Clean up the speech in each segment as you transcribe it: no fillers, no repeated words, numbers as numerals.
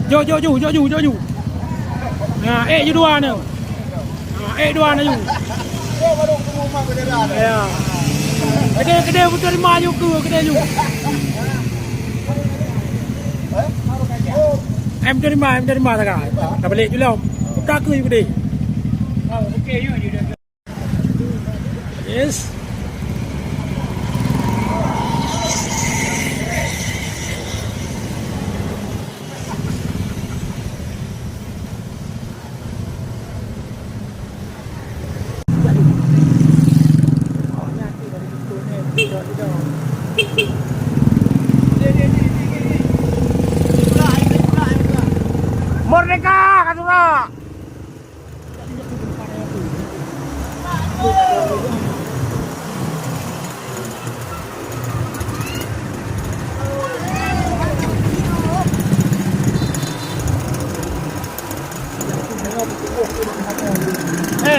Jo. Nah, je dua ni. Dua ni ju. Ya. Kedai pun terima juga kedai ju. Em terima tak kah? Tak balik juga. Tak ke kedai. Okey you. Yes. Merdeka Kasura.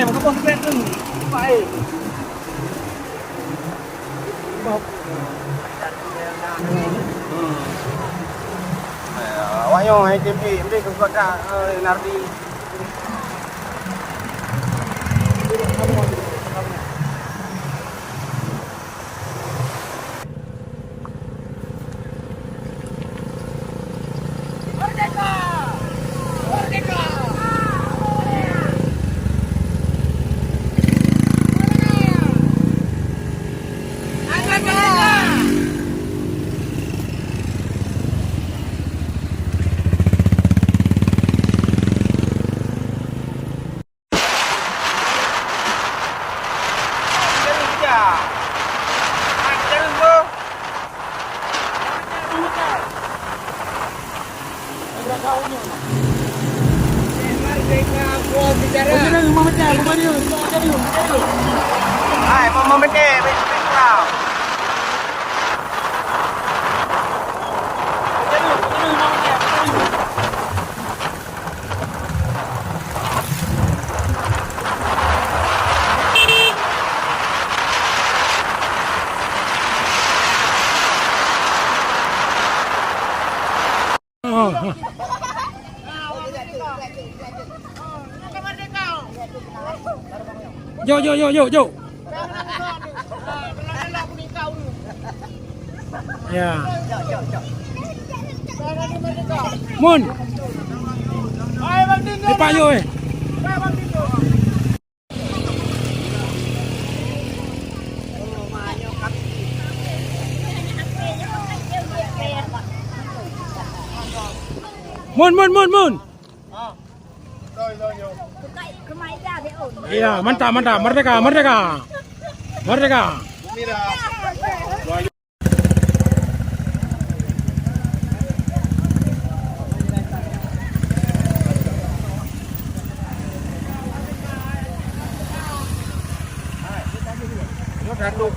Makapos ka ito. Pae. Awak yo hai TV, mesti kau kat Nardi. Hai, mama mete, baik kau. Jo. Ya. Mun. Lepas yo Mun. Iya, mantap. Merdeka.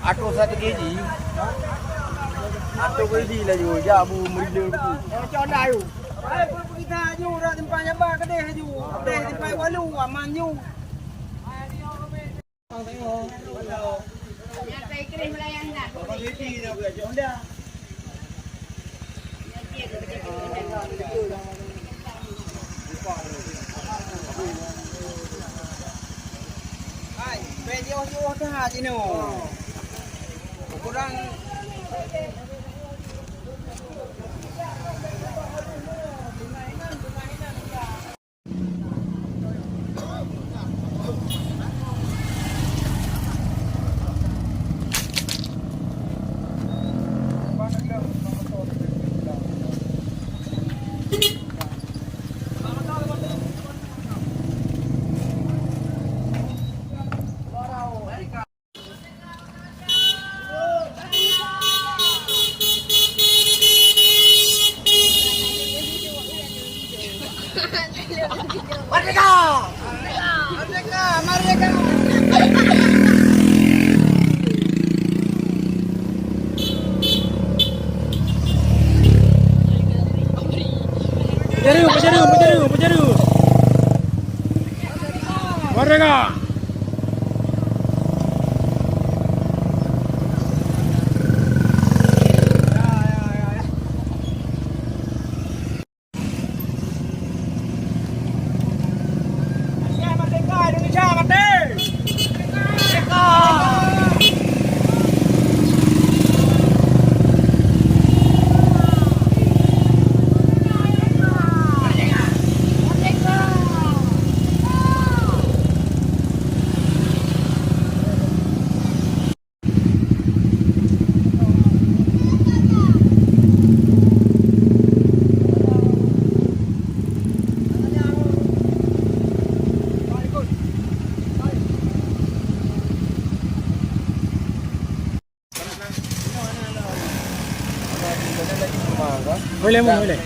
Atuk 1 kg. Atuk kg lah ju. Ya bu merila tu. Macam dah ju. Ai pun kita ju dah tempatnya ba kedai ju. Kedai tempat walu aman ju. Tengok. Yang saya kirim melayan dah. Bapak Siti dah belajar dah. Hai, bejo dah sini. Kurang Merdeka. Penjara. Merdeka. Boleh mu boleh.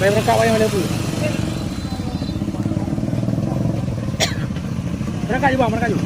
Baik berangkat wayang boleh pun. Berangkat je bang, berangkat je.